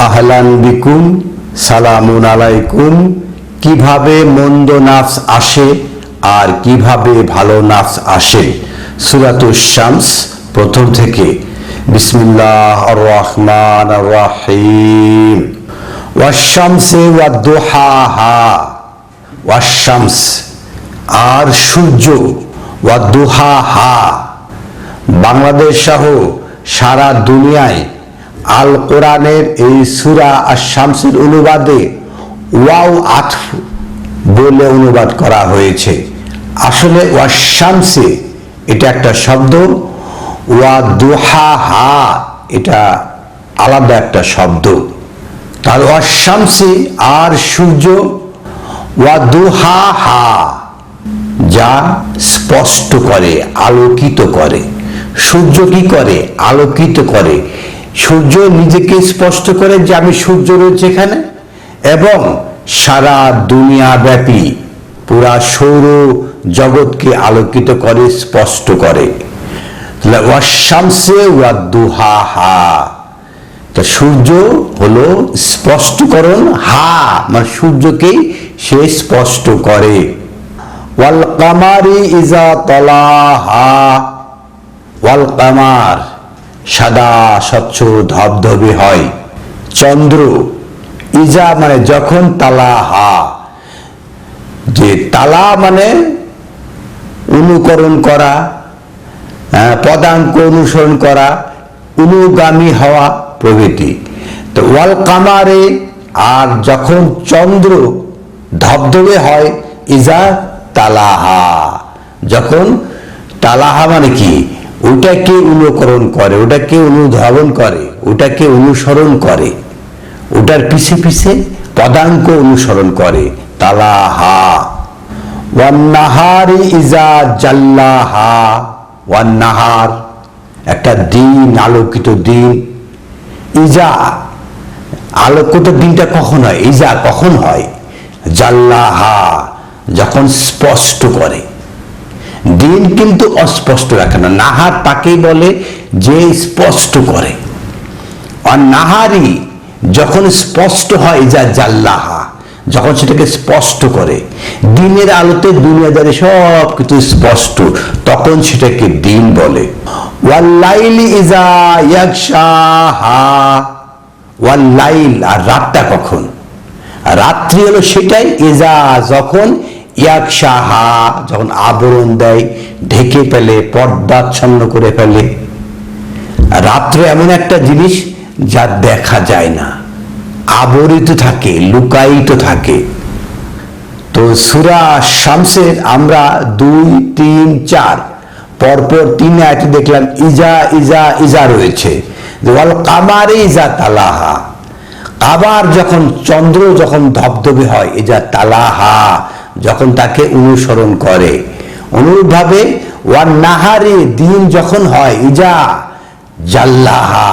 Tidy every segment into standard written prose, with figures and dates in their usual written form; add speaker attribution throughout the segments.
Speaker 1: আহলান বিকুম, সালামুন আলাইকুম। কিভাবে মন্দ নাফস আসে আর কিভাবে ভালো নাফস আসে, সূরাতুশ শামস প্রথম থেকে। বিসমিল্লাহির রহমানির রহিম। ওয়াশ-শামসি ওয়াদ-দুহাহা, ওয়াশ-শামস আর সূর্য, ওয়াদ-দুহাহা। বাংলাদেশ সহ সারা দুনিয়ায় আল কোরআনের এই সূরা আশ-শামসের অনুবাদে ওয়াও আতফ বলে অনুবাদ করা হয়েছে। আসলে ওয়াশ-শামসি এটা একটা শব্দ, ওয়াদ-দুহাহা এটা আলাদা একটা শব্দ। তার ওয়াশ-শামসি আর সূর্য, ওয়াদ-দুহাহা যা স্পষ্ট করে, আলোকিত করে। সূর্য কি করে? আলোকিত করে। সূর্য নিজেকে স্পষ্ট করে যে আমি সূর্য রয়েছে এখানে, এবং সারা দুনিয়া ব্যাপী পুরা সৌর জগৎকে আলোকিত করে, স্পষ্ট করে। ওয়াশ-শামসি ওয়াদ-দুহাহা, তা সূর্য হলো স্পষ্টকরণ, হা মানে সূর্যকে সে স্পষ্ট করে। ওয়াল কামারি ইজা তালাহা, ওয়াল কামার সাদা স্বচ্ছ ধবধবে হয় চন্দ্র, ইজা মানে যখন, তালাহা যে তালা মানে অনুকরণ করা, পদাঙ্ক অনুসরণ করা, অনুগামী হওয়া প্রভৃতি। তো ওয়াল কামারে আর যখন চন্দ্র ধবধবে হয়, ইজা তালাহা যখন, তালাহা মানে কি? ওটাকে অনুকরণ করে, ওটাকে অনুধাবন করে, ওটাকে অনুসরণ করে, ওটার পিছে পিছে পদাঙ্ক অনুসরণ করে, তালাহা। ওয়ান নাহারি ইজা জাল্লাহা, ওয়ান নাহার একটা দিন, আলোকিত দিন। ইজা আলোকিত দিনটা কখন হয়? ইজা কখন হয়? জাল্লাহা যখন স্পষ্ট করে। দিন কিন্তু অস্পষ্ট রাখে না। নাহার তাকেই বলে যে স্পষ্ট করে। আর নাহারি যখন স্পষ্ট হয়, যা জাল্লাহা যখন সেটাকে স্পষ্ট করে। দিনের আলোতে দুনিয়াদারি সব কিছু স্পষ্ট, তখন সেটাকে দিন বলে। ওয়াল লাইলি ইজা ইয়াগশাহা, ওয়াল লাইল আর রাতটা কখন? রাত্রি হলো সেটাই, ইজা যখন, ইয়াগশাহা যখন আবরণ দেয়, ঢেকে ফেলে, পর্দাচ্ছন্ন করে ফেলে। রাত্র এমন একটা জিনিস যা দেখা যায় না, আবরিত থাকে, লুকায়িত থাকে। তো সূরা শামসের আমরা 2, 3, 4 পরপর 3 আয়াতে দেখলাম ইজা ইজা ইজা রয়েছে। ওয়াল কামারে ইজা তালাহা, আবার যখন চন্দ্র যখন ধবধবে হয়, ইজা তালাহা যখন তাকে অনুসরণ করে। অনুরূপভাবে ওয়ান নাহারে দিন যখন হয়, ইজা জাল্লাহা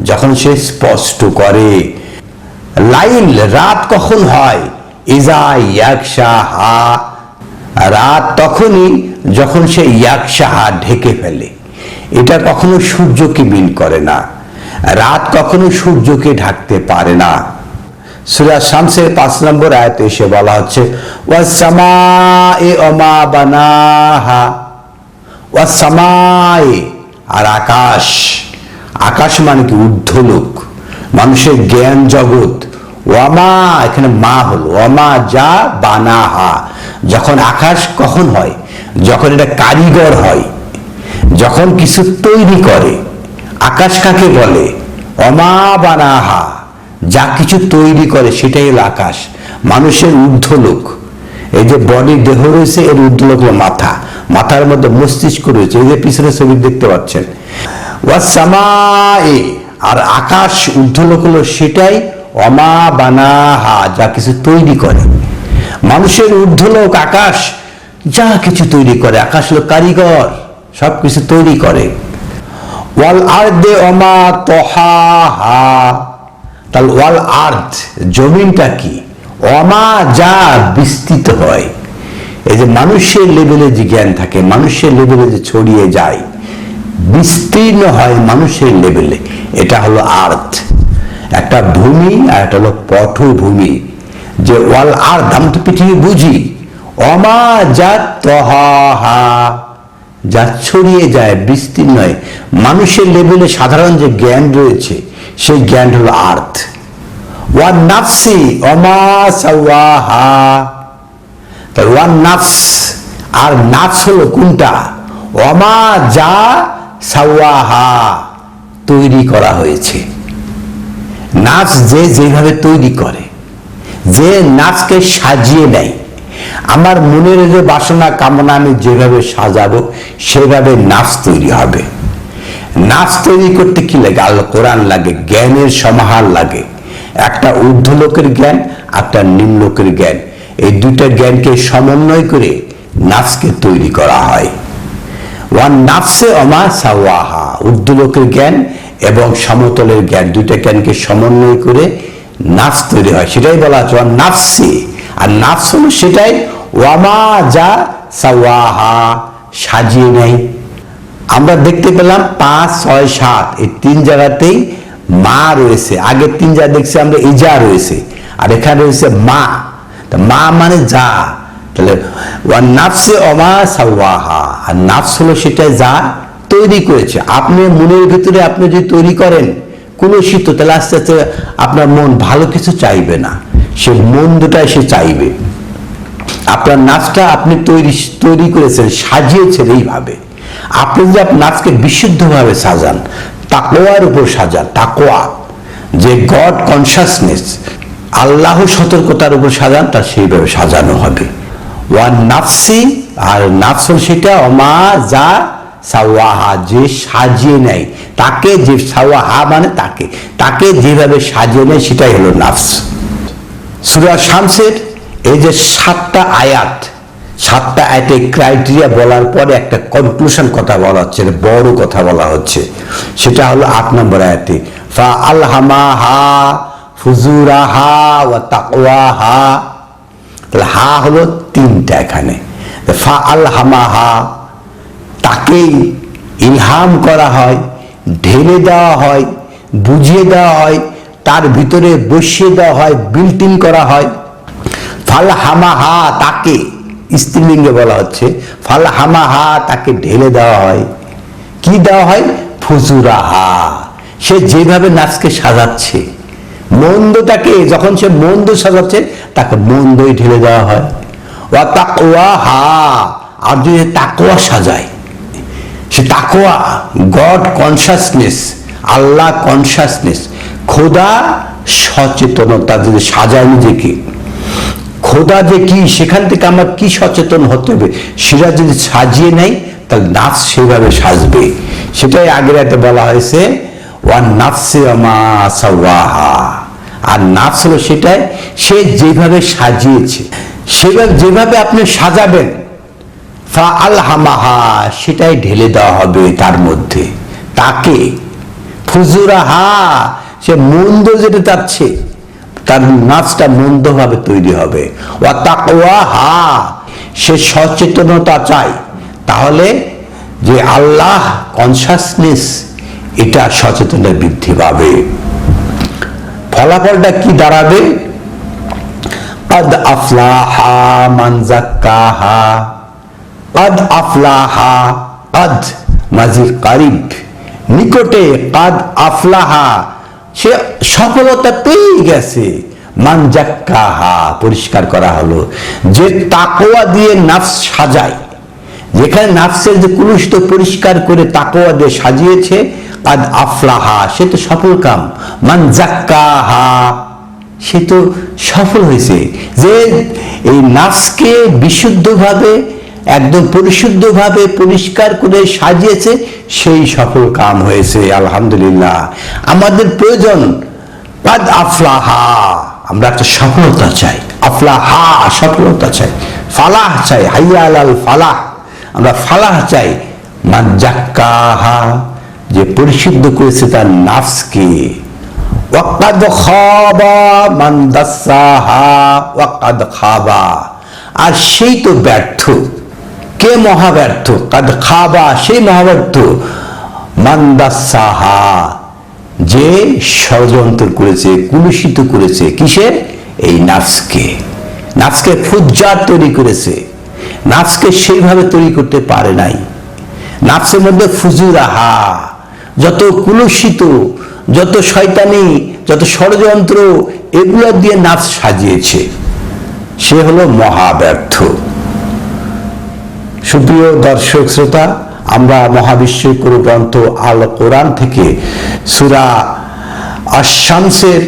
Speaker 1: যখন সে স্পষ্ট করে। লাইল রাত কখন হয়? ইজা ইয়াগশাহা রাত তখনই যখন সে ইয়াগশাহা ঢেকে ফেলে। এটা কখনো সূর্যকে মিন করে না, রাত কখনো সূর্যকে ঢাকতে পারে না। সূরা শামসের 5 নম্বর আয়াতে এসে বলা হচ্ছে ওয়াস সামাই ওমা বানাহা, ওয়াস সামাই আর আকাশ। আকাশ মানে কি? ঊর্ধ্বলোক, মানুষের জ্ঞান জগৎ। ওয়ামা এখানে মা হলো, ওয়ামা যা বানাহা যখন আকাশ কখন হয়? যখন এটা কারিগর হয়, যখন কিছু তৈরি করে। আকাশ কাকে বলে? ওমা বানাহা যা কিছু তৈরি করে সেটাই হলো আকাশ। মানুষের ঊর্ধ্বলোক, এই যে বডি দেহ রয়েছে এর ঊর্ধ্বলোক হলো মাথা, মাথার মধ্যে মস্তিষ্ক রয়েছে, এই যে পিছনে ছবি দেখতে পাচ্ছেন। ওয়াস সামাই আর আকাশ ঊর্ধ্বলোক হলো সেটাই, ওমা বানাহা যা কিছু তৈরি করে। মানুষের ঊর্ধ্বলোক আকাশ, যা কিছু তৈরি করে। আকাশ হলো কারিগর, সব কিছু তৈরি করে। ওয়াল আরদে ওমা তহাহা, তাহলে ওয়াল আর্থ জমিনটা কি? ওমা যা বিস্তৃত হয়। এই যে মানুষের লেভেলে যে জ্ঞান থাকে, মানুষের লেভেলে যে ছড়িয়ে যায়, বিস্তীর্ণ হয় মানুষের লেভেলে, এটা হলো আর্থ। একটা একটা ভূমি আর একটা হলো পটভূমি। যে ওয়াল আর দাম তো পৃথিবী বুঝি, অমা যা তহা, যা ছড়িয়ে যায়, বিস্তীর্ণ নয়। মানুষের লেভেলে সাধারণ যে জ্ঞান রয়েছে সেই জ্ঞান হলো আর্থ। ওয়ান নাফসি অমা সাওয়াহা, ওয়ান নাফস, আর নাফস হলো কোনটা? অমা যা সাওয়াহা, তৈরি করা হয়েছে। নাফস যে যেভাবে তৈরি করে, যে নাফসকে সাজিয়ে নেয়, আমার মনের যে বাসনা কামনা আমি যেভাবে সাজাবো সেভাবে নাফস তৈরি হবে। নাফস তৈরি করতে কি লাগে? আল কোরআন লাগে, জ্ঞানের সমাহার লাগে। একটা ঊর্ধ্ব লোকের জ্ঞান, একটা নিম্ন লোকের জ্ঞান, এই দুইটা জ্ঞানকে সমন্বয় করে নাফসকে তৈরি করা হয়। ওয়ান নাফসে অমা সাওয়াহা, ঊর্ধ্ব লোকের জ্ঞান এবং সমতলের জ্ঞান, দুইটা জ্ঞানকে সমন্বয় করে নাফস তৈরি হয়। সেটাই বলা হচ্ছে ওয়ান নাফসে। আর নাফস হলো সেটাই ওয়ামা যা সাওয়াহা, সাজিয়ে নেয়। আমরা দেখতে পেলাম 5, 6, 7 এই 3 জায়গাতেই মা রয়েছে। আগের 3 জায়গা দেখছি আমরা ইজা রয়েছে, আর এখানে রয়েছে মা। মা মানে যা, তাহলে ওয়ান নাফসে অমা সাওয়াহা, আর নাফস হলো সেটা যা তৈরি করেছে। আপনি মনের ভিতরে আপনি যদি তৈরি করেন কুলুষিত, তাহলে আস্তে আস্তে আপনার মন ভালো কিছু চাইবে না, সে মন্দটাই সে চাইবে। আপনার নাফসটা আপনি তৈরি করেছেন, সাজিয়েছেন এইভাবে। আপনি যদি আপনার নাফসকে বিশুদ্ধভাবে সাজান, তাকওয়ার উপর সাজান, তাকওয়া যে গড কনসাসনেস, আল্লাহ সতর্কতার উপর সাজান, তা সেইভাবে সাজানো হবে। ওয়ান নাফসি, আর নাফস সেটা অমা যা সাওয়াহা, যে সাজিয়ে নেয়, তাকে যে সাওয়াহা মানে তাকে যেভাবে সাজিয়ে নেয় সেটাই হলো নাফস। সূরা শামসের এই যে 7টা আয়াত, 7টা আয়াতে ক্রাইটেরিয়া বলার পরে একটা কনক্লুশন কথা বলা হচ্ছে, বড় কথা বলা হচ্ছে। সেটা হলো 8 নম্বর আয়াতে, ফা আলহামাহা ফুজুরাহা ওয়া তাকওয়াহা। তাহলে হা হলো 3টা এখানে। ফা আলহামাহা, তাকেই ইলহাম করা হয়, ঢেলে দেওয়া হয়, বুঝিয়ে দেওয়া হয়, তার ভিতরে বসিয়ে দেওয়া হয়, বিল্ট ইন করা হয়। ফালহামাহা, তাকে স্ত্রীলিঙ্গে বলা হচ্ছে, ফালহামাহা, তাকে ঢেলে দেওয়া হয়। কি দেওয়া হয়? ফুজুরাহা, সে যেভাবে নাচকে সাজাচ্ছে, মন্দটাকে যখন সে মন্দ সাজাচ্ছে তাকে মন্দই ঢেলে দেওয়া হয়। ওয়া তাকওয়াহা, আর যদি তাকওয়া সাজায়, সে তাকওয়া গড কনসাসনেস, আল্লাহ কনসাসনেস, খোদা সচেতনতা যদি সাজায় নিজেকে, খোদা যে কি সেখান থেকে আমার কি সচেতন হতে হবে সেটা যদি সাজিয়ে নেয়, তাহলে নাফস সেভাবে সাজবে। সেটাই আগের রাতে বলা হয়েছে ওয়ান নাফসে মা সাওয়াহা, আর নাফস হলো সেটাই সে যেভাবে সাজিয়েছে, সেভাবে যেভাবে আপনি সাজাবেন, ফা আলহামাহা, সেটাই ঢেলে দেওয়া হবে তার মধ্যে। তাকে ফুজুরাহা, সে মন্দ যেটা চাচ্ছে তার নাফসটা মন্দভাবে তৈরি হবে। ওয়া তাকওয়াহা, সে সচেতনতা চায়, তাহলে যে আল্লাহ কনসাসনেস, এটা সচেতনতা বৃদ্ধি পাবে। ফলাফলটা কি দাঁড়াবে? কদ আফলাহা মান যাক্কাহা, কদ আফলাহা, কদ মাজি কারিব, নিকটে, কদ আফলাহা, সে সফলতা পেয়ে গেছে। মান যাক্কাহা, পরিষ্কার করা হলো। যে তাকওয়া দিয়ে নাফস সাজায়, যেখানে নাফসের যে কুলুষিত পরিষ্কার করে তাকওয়া দিয়ে সাজিয়েছে, কদ আফলাহা, সে তো সফল কাম। মান যাক্কাহা, সে তো সফল হয়েছে। যে এই নাফসকে বিশুদ্ধভাবে একদম পরিশুদ্ধভাবে পরিষ্কার করে সাজিয়েছে, সেই সফল কাম হয়েছে। আলহামদুলিল্লাহ। আমাদের প্রয়োজন কদ আফলাহা, আমরা একটা সফলতা চাই। আফলাহা, সফলতা চাই। ফালাহ চাই, হাইয়া আলাল ফালাহ, আমরা ফালাহ চাই। মান যাক্কাহা, যে পরিশুদ্ধ করেছে তার নাফসকে। ওয়াকাদ খাবা মান দাসাহা, ওয়াকাদ খাবা, আর সেই তো ব্যর্থ। কে মহাব্যর্থ? কাদ খাবা, সেই মহাব্যর্থ। মান দাসাহা, যে ষড়যন্ত্র করেছে, কুলুষিত করেছে কিসের? এই নাফসকে ফুজ্জার তৈরি করেছে। নাফসকে সেইভাবে তৈরি করতে পারে নাই। নাফসের মধ্যে ফুজুরাহা, যত কুলুষিত, যত শয়তানি, যত ষড়যন্ত্র, এগুলো দিয়ে নাফস সাজিয়েছে, সে হলো মহাব্যর্থ। সুপ্রিয় দর্শক শ্রোতা, আমরা মহাবিশ্বকর গ্রন্থ আল কোরআন থেকে সূরা আশ-শামসের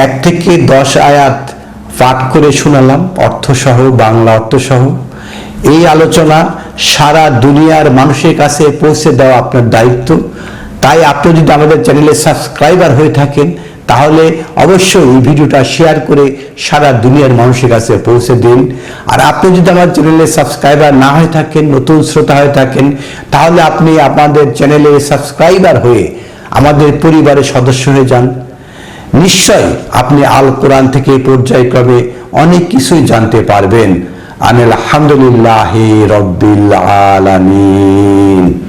Speaker 1: 1 থেকে 10 আয়াত পাঠ করে শোনালাম, অর্থসহ, বাংলা অর্থসহ। এই আলোচনা সারা দুনিয়ার মানুষের কাছে পৌঁছে দেওয়া আপনার দায়িত্ব। তাই আপনি যদি আমাদের চ্যানেলে সাবস্ক্রাইবার হয়ে থাকেন, তাহলে অবশ্যই এই ভিডিওটা শেয়ার করে সারা দুনিয়ার মানুষের কাছে পৌঁছে দিন। আর আপনি যদি আমার চ্যানেলে সাবস্ক্রাইবার না হয়ে থাকেন, নতুন শ্রোতা হয়ে থাকেন, তাহলে আপনি আমাদের চ্যানেলে সাবস্ক্রাইবার হয়ে আমাদের পরিবারের সদস্য হয়ে যান। নিশ্চয় আপনি আল কোরআন থেকে পর্যায়ক্রমে অনেক কিছুই জানতে পারবেন। আলহামদুলিল্লাহি রাব্বিল আলামিন।